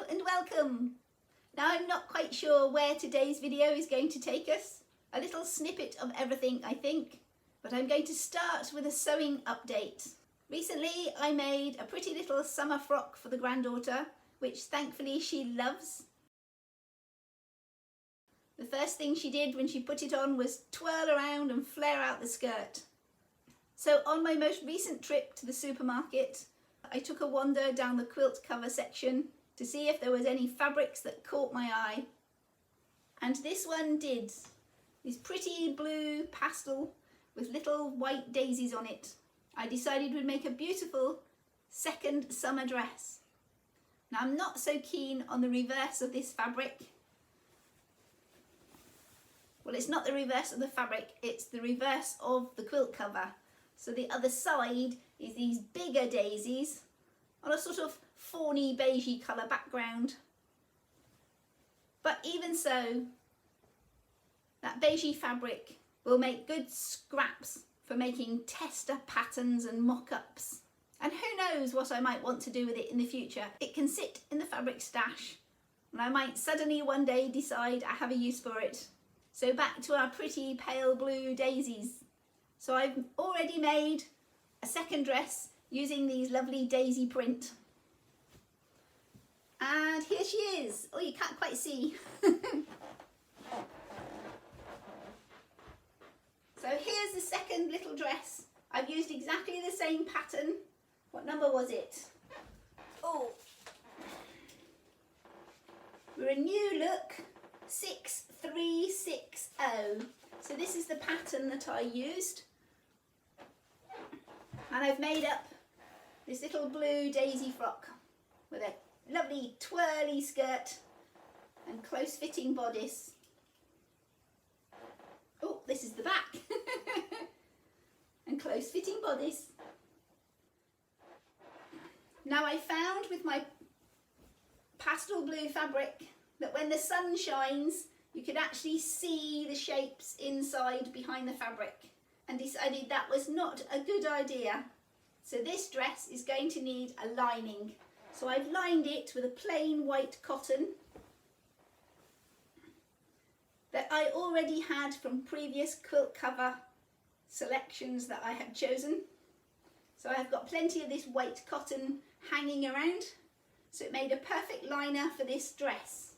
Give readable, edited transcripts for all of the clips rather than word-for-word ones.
Hello and welcome. Now I'm not quite sure where today's video is going to take us. A little snippet of everything, I think, but I'm going to start with a sewing update. Recently I made a pretty little summer frock for the granddaughter, which thankfully she loves. The first thing she did when she put it on was twirl around and flare out the skirt. So on my most recent trip to the supermarket, I took a wander down the quilt cover section to see if there was any fabrics that caught my eye. And this one did. This pretty blue pastel with little white daisies on it. I decided we'd make a beautiful second summer dress. Now I'm not so keen on the reverse of this fabric. Well, it's not the reverse of the fabric, it's the reverse of the quilt cover. So the other side is these bigger daisies on a sort of fawny beigey colour background. But even so, that beigey fabric will make good scraps for making tester patterns and mock-ups. And who knows what I might want to do with it in the future. It can sit in the fabric stash and I might suddenly one day decide I have a use for it. So back to our pretty pale blue daisies. So I've already made a second dress using these lovely daisy print. And here she is. Oh, you can't quite see. So here's the second little dress. I've used exactly the same pattern. What number was it? Oh, we're a new look 6360. So this is the pattern that I used. And I've made up this little blue daisy frock with a lovely twirly skirt and close fitting bodice. Oh, this is the back. And close fitting bodice. Now I found with my pastel blue fabric that when the sun shines you could actually see the shapes inside behind the fabric, and decided that was not a good idea. So this dress is going to need a lining. So I've lined it with a plain white cotton that I already had from previous quilt cover selections that I had chosen. So I've got plenty of this white cotton hanging around, so it made a perfect liner for this dress.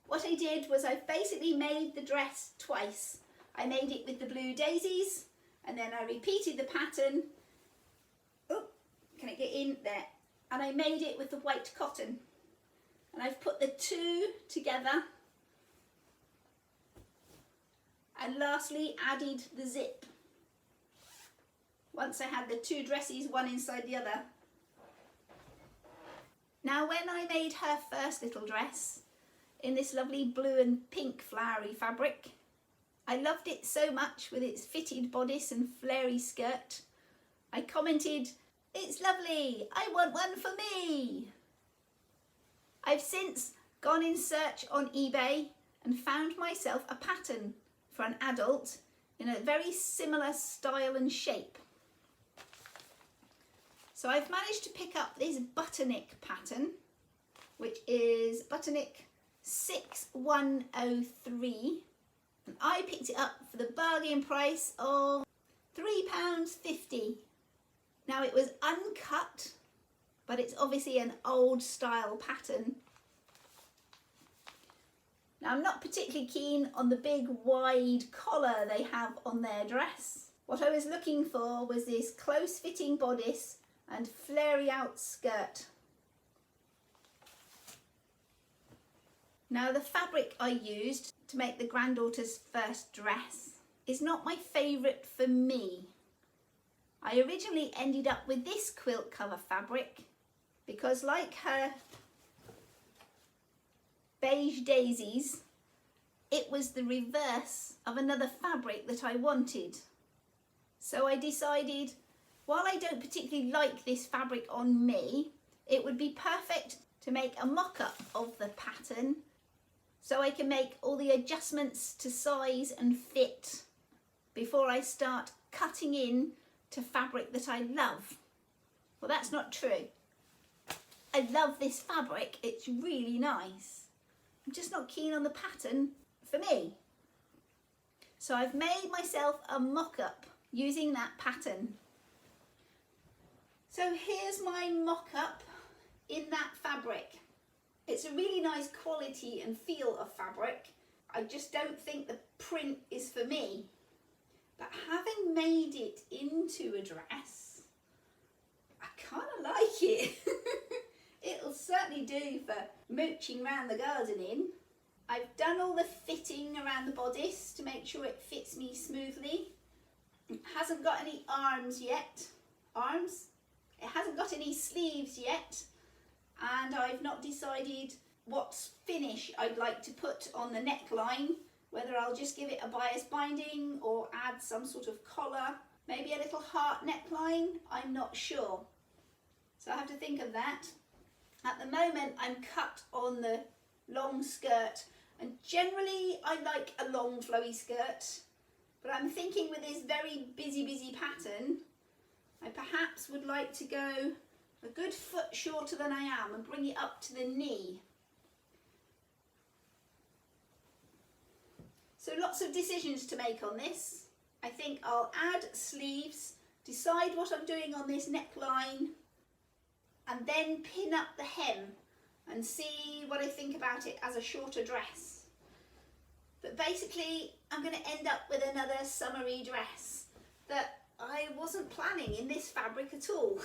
What I did was I basically made the dress twice. I made it with the blue daisies and then I repeated the pattern. Oh, can I get in there? And I made it with the white cotton. And I've put the two together. And lastly added the zip. Once I had the two dresses, one inside the other. Now when I made her first little dress in this lovely blue and pink flowery fabric, I loved it so much with its fitted bodice and flary skirt. I commented, "It's lovely, I want one for me." I've since gone in search on eBay and found myself a pattern for an adult in a very similar style and shape. So I've managed to pick up this butterneck pattern, which is butterneck 6103. And I picked it up for the bargain price of £3.50. Now it was uncut, but it's obviously an old style pattern. Now I'm not particularly keen on the big wide collar they have on their dress. What I was looking for was this close fitting bodice and flary out skirt. Now the fabric I used to make the granddaughter's first dress is not my favourite for me. I originally ended up with this quilt cover fabric because, like her beige daisies, it was the reverse of another fabric that I wanted. So I decided, while I don't particularly like this fabric on me, it would be perfect to make a mock-up of the pattern so I can make all the adjustments to size and fit before I start cutting in to fabric that I love. Well, that's not true. I I love this fabric, it's really nice. I'm just not keen on the pattern for me. So I've made myself a mock-up using that pattern. So here's my mock-up in that fabric. It's a really nice quality and feel of fabric. I just don't think the print is for me. But having made it into a dress, I kind of like it. It'll certainly do for mooching around the garden in. I've done all the fitting around the bodice to make sure it fits me smoothly. It hasn't got any arms yet. Arms? It hasn't got any sleeves yet. And I've not decided what finish I'd like to put on the neckline. Whether I'll just give it a bias binding or add some sort of collar. Maybe a little heart neckline. I'm not sure. So I have to think of that. At the moment I'm cut on the long skirt, and generally I like a long flowy skirt, but I'm thinking with this very busy pattern I perhaps would like to go a good foot shorter than I am and bring it up to the knee. So lots of decisions to make on this. I think I'll add sleeves, decide what I'm doing on this neckline, and then pin up the hem and see what I think about it as a shorter dress. But basically I'm going to end up with another summery dress that I wasn't planning in this fabric at all.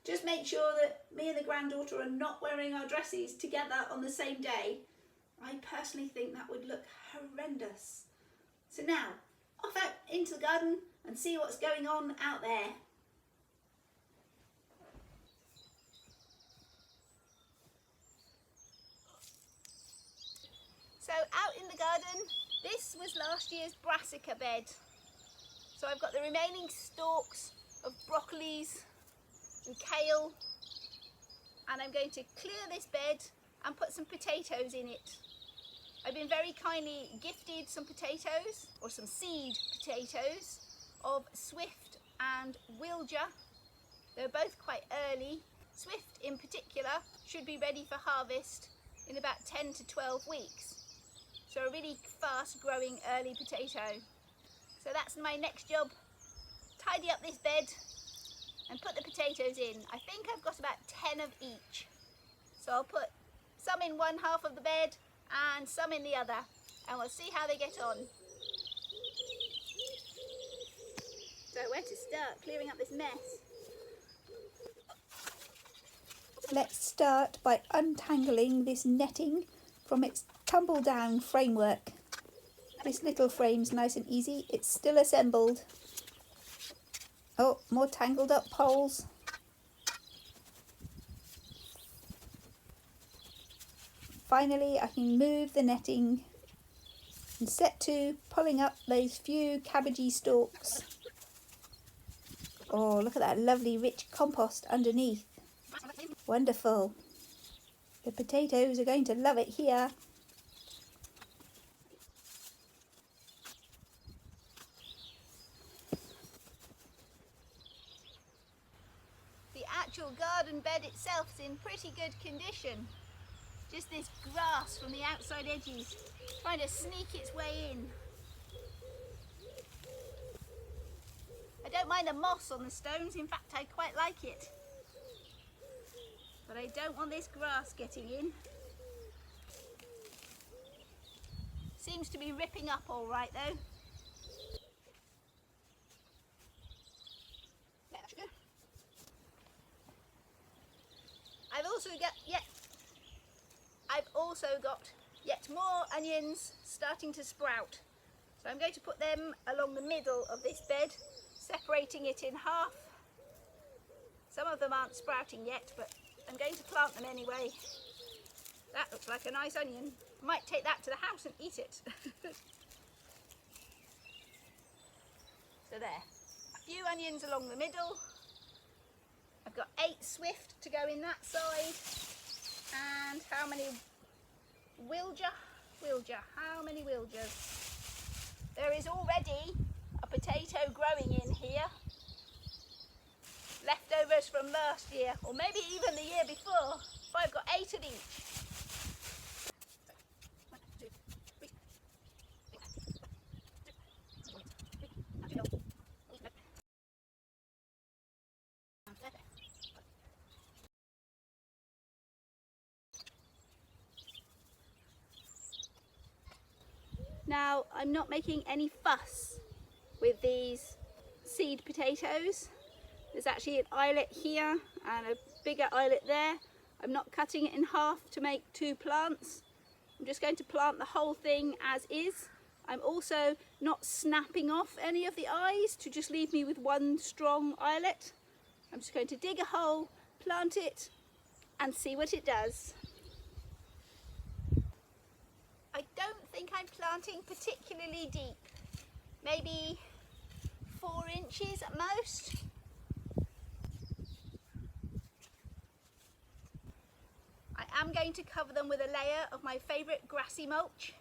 Just make sure that me and the granddaughter are not wearing our dresses together on the same day. I personally think that would look horrendous. So now, off out into the garden and see what's going on out there. So out in the garden, this was last year's brassica bed. So I've got the remaining stalks of broccolis and kale, and I'm going to clear this bed and put some potatoes in it. I've been very kindly gifted some potatoes, or some seed potatoes, of Swift and Wilger. They're both quite early. Swift in particular should be ready for harvest in about 10 to 12 weeks. So a really fast growing early potato. So that's my next job. Tidy up this bed and put the potatoes in. I think I've got about 10 of each. So I'll put some in one half of the bed and some in the other, and we'll see how they get on. So where to start clearing up this mess? Let's start by untangling this netting from its tumble down framework. This little frame's nice and easy, it's still assembled. Oh, more tangled up poles. Finally I can move the netting and set to pulling up those few cabbagey stalks. Oh, look at that lovely rich compost underneath. Wonderful. The potatoes are going to love it here. The actual garden bed itself is in pretty good condition. Just this grass from the outside edges trying to sneak its way in. I don't mind the moss on the stones, in fact I quite like it. But I don't want this grass getting in. Seems to be ripping up all right though. There, that should go. I've also got yet more onions starting to sprout. So I'm going to put them along the middle of this bed, separating it in half. Some of them aren't sprouting yet, but I'm going to plant them anyway. That looks like a nice onion. Might take that to the house and eat it. So there, a few onions along the middle. I've got 8 Swift to go in that side. And how many Wilger? How many Wilgers? There is already a potato growing in here. Leftovers from last year, or maybe even the year Now, I'm not making any fuss with these seed potatoes. There's actually an eyelet here and a bigger eyelet there. I'm not cutting it in half to make two plants. I'm just going to plant the whole thing as is. I'm also not snapping off any of the eyes to just leave me with one strong eyelet. I'm just going to dig a hole, plant it and see what it does. I don't think I'm planting particularly deep, maybe 4 inches at most. I am going to cover them with a layer of my favourite grassy mulch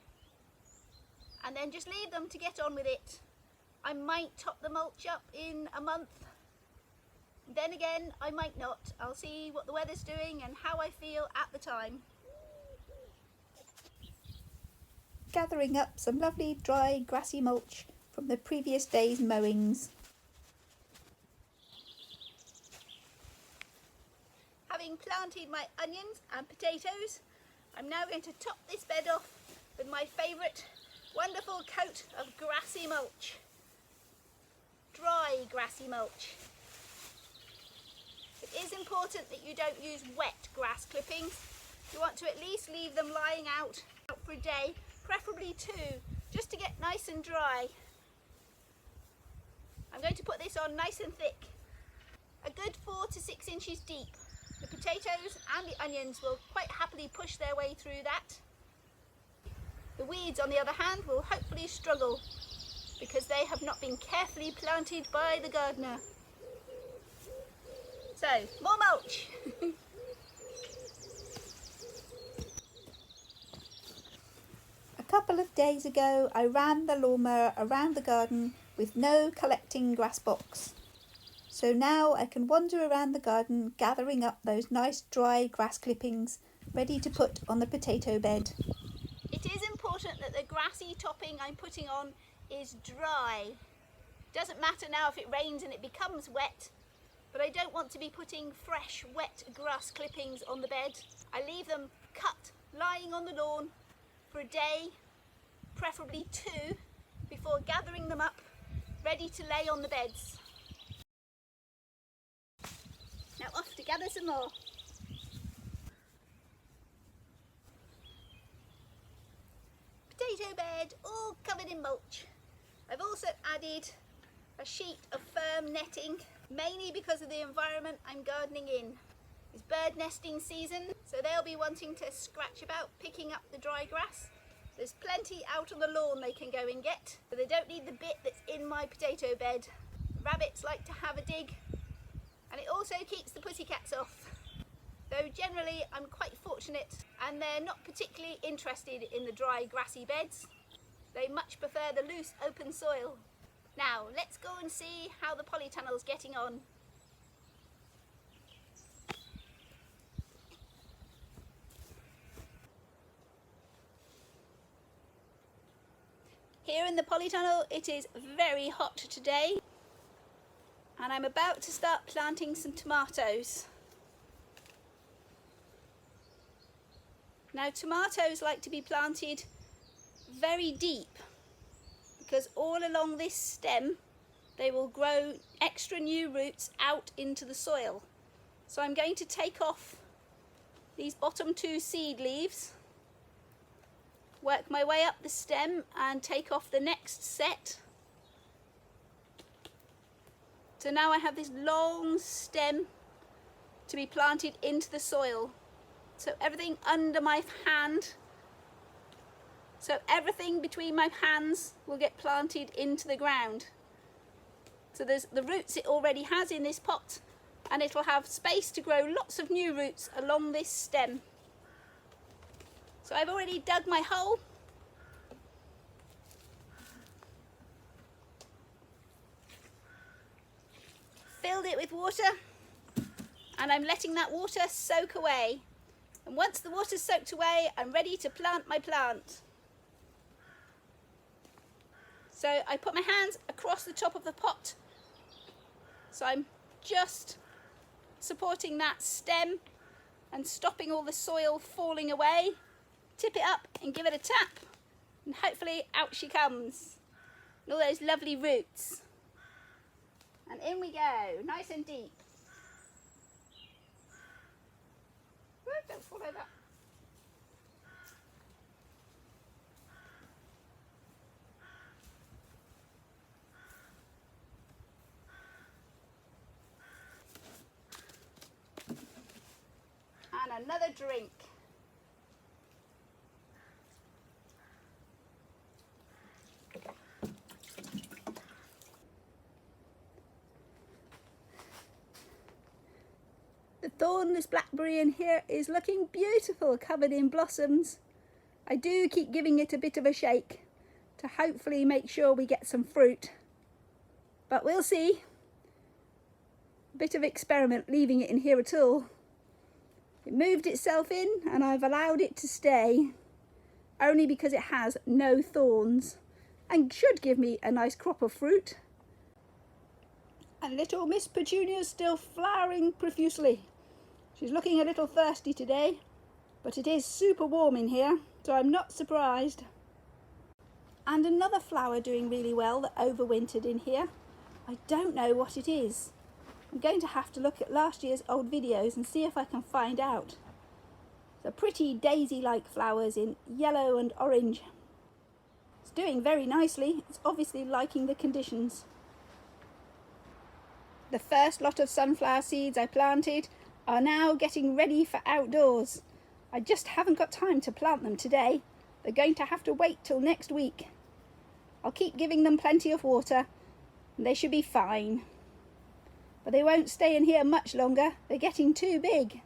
and then just leave them to get on with it. I might top the mulch up in a month, then again I might not. I'll see what the weather's doing and how I feel at the time. Gathering up some lovely dry grassy mulch from the previous day's mowings. Having planted my onions and potatoes, I'm now going to top this bed off with my favourite wonderful coat of grassy mulch. Dry grassy mulch. It is important that you don't use wet grass clippings. You want to at least leave them lying out for a day, preferably 2, just to get nice and dry. I'm going to put this on nice and thick, a good 4 to 6 inches deep. The potatoes and the onions will quite happily push their way through that. The weeds, on the other hand, will hopefully struggle because they have not been carefully planted by the gardener. So, more mulch! A couple of days ago I ran the lawnmower around the garden with no collecting grass box. So now I can wander around the garden gathering up those nice dry grass clippings ready to put on the potato bed. It is important that the grassy topping I'm putting on is dry. Doesn't matter now if it rains and it becomes wet, but I don't want to be putting fresh wet grass clippings on the bed. I leave them cut lying on the lawn for a day, preferably 2, before gathering them up ready to lay on the beds. Now off to gather some more. Potato bed all covered in mulch. I've also added a sheet of firm netting, mainly because of the environment I'm gardening in. It's bird nesting season, so they'll be wanting to scratch about picking up the dry grass. There's plenty out on the lawn they can go and get, but they don't need the bit that's in my potato bed. Rabbits like to have a dig, and it also keeps the pussycats off. Though generally I'm quite fortunate and they're not particularly interested in the dry grassy beds. They much prefer the loose open soil. Now let's go and see how the polytunnel's getting on. Here in the polytunnel it is very hot today, and I'm about to start planting some tomatoes. Now tomatoes like to be planted very deep because all along this stem they will grow extra new roots out into the soil. So I'm going to take off these bottom 2 seed leaves, work my way up the stem and take off the next set. So now I have this long stem to be planted into the soil. So everything under my hand, so everything between my hands will get planted into the ground. So there's the roots it already has in this pot, and it'll have space to grow lots of new roots along this stem. So I've already dug my hole. Filled it with water, and I'm letting that water soak away. And once the water's soaked away, I'm ready to plant my plant. So I put my hands across the top of the pot. So I'm just supporting that stem and stopping all the soil falling away. Tip it up and give it a tap. And hopefully out she comes. And all those lovely roots. And in we go, nice and deep. Oh, don't follow that. And another drink. The thornless blackberry in here is looking beautiful, covered in blossoms. I do keep giving it a bit of a shake to hopefully make sure we get some fruit. But we'll see. A bit of experiment leaving it in here at all. It moved itself in and I've allowed it to stay only because it has no thorns and should give me a nice crop of fruit. And little Miss Petunia's still flowering profusely. She's looking a little thirsty today, but it is super warm in here, so I'm not surprised. And another flower doing really well that overwintered in here. I don't know what it is. I'm going to have to look at last year's old videos and see if I can find out. The pretty daisy-like flowers in yellow and orange. It's doing very nicely. It's obviously liking the conditions. The first lot of sunflower seeds I planted are now getting ready for outdoors. I just haven't got time to plant them today. They're going to have to wait till next week. I'll keep giving them plenty of water and they should be fine. But they won't stay in here much longer. They're getting too big.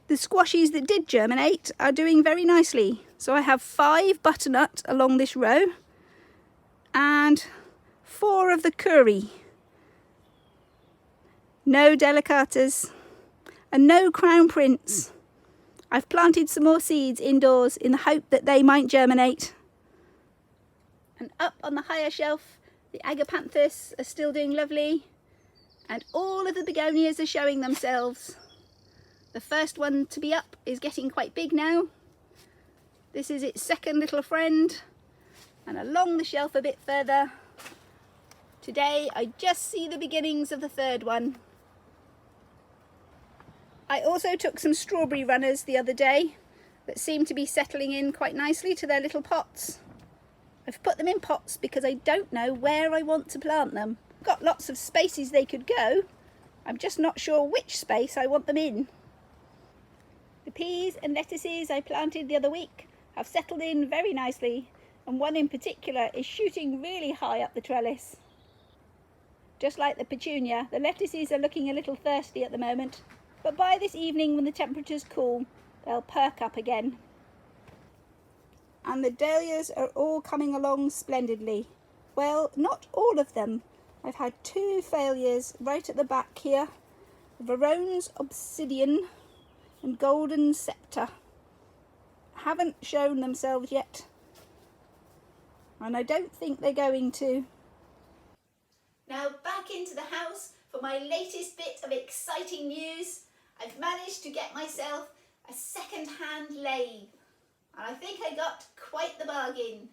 The squashies that did germinate are doing very nicely. So I have 5 butternut along this row and 4 of the curry. No delicatas and no crown prince. I've planted some more seeds indoors in the hope that they might germinate. And up on the higher shelf, the agapanthus are still doing lovely, and all of the begonias are showing themselves. The first one to be up is getting quite big now. This is its second little friend, and along the shelf a bit further, today I just see the beginnings of the third one. I also took some strawberry runners the other day that seem to be settling in quite nicely to their little pots. I've put them in pots because I don't know where I want to plant them. I've got lots of spaces they could go. I'm just not sure which space I want them in. The peas and lettuces I planted the other week have settled in very nicely, and one in particular is shooting really high up the trellis. Just like the petunia, the lettuces are looking a little thirsty at the moment, but by this evening when the temperatures cool, they'll perk up again. And the dahlias are all coming along splendidly. Well, not all of them. I've had 2 failures right at the back here. Verone's obsidian and golden scepter haven't shown themselves yet, and I don't think they're going to. Now back into the house for my latest bit of exciting news. I've managed to get myself a second-hand lathe. And I think I got quite the bargain.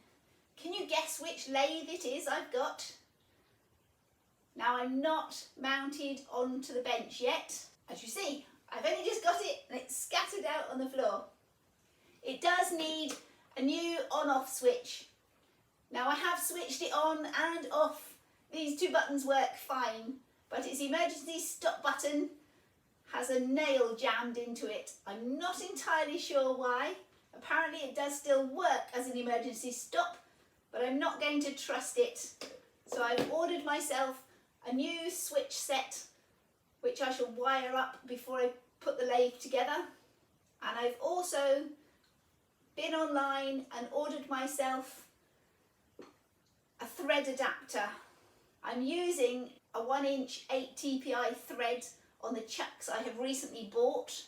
Can you guess which lathe it is I've got? Now I'm not mounted onto the bench yet. As you see, I've only just got it and it's scattered out on the floor. It does need a new on-off switch. Now I have switched it on and off. These 2 buttons work fine, but its emergency stop button has a nail jammed into it. I'm not entirely sure why. Apparently it does still work as an emergency stop, but I'm not going to trust it. So I've ordered myself a new switch set, which I shall wire up before I put the lathe together. And I've also been online and ordered myself a thread adapter. I'm using a 1-inch 8 TPI thread on the chucks I have recently bought.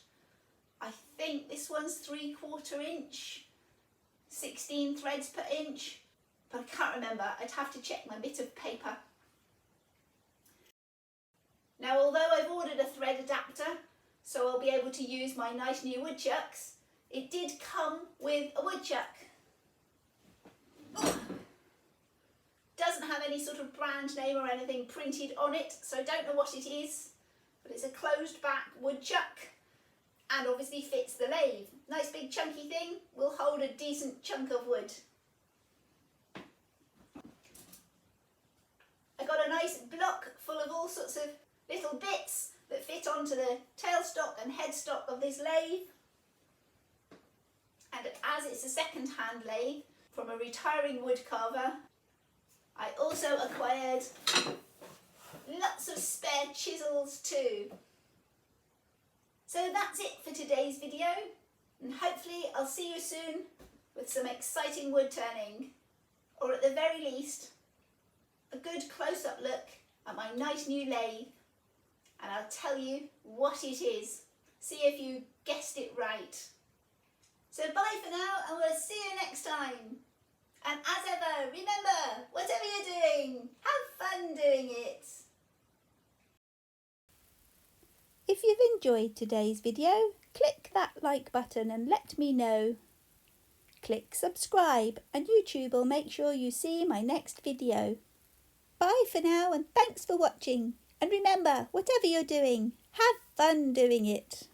I think this one's 3/4 inch, 16 threads per inch, but I can't remember. I'd have to check my bit of paper. Now, although I've ordered a thread adapter, so I'll be able to use my nice new woodchucks, it did come with a woodchuck. Doesn't have any sort of brand name or anything printed on it, so I don't know what it is, but it's a closed back wood chuck and obviously fits the lathe. Nice big chunky thing, will hold a decent chunk of wood. I got a nice block full of all sorts of little bits that fit onto the tailstock and headstock of this lathe. And as it's a second-hand lathe from a retiring wood carver, I also acquired lots of spare chisels too. So that's it for today's video, and hopefully I'll see you soon with some exciting wood turning, or at the very least a good close-up look at my nice new lathe, and I'll tell you what it is. See if you guessed it right. So bye for now, and we'll see you next time. And as ever, remember, whatever you're doing, have fun doing it. If you've enjoyed today's video, click that like button and let me know. Click subscribe and YouTube will make sure you see my next video. Bye for now and thanks for watching. And remember, whatever you're doing, have fun doing it.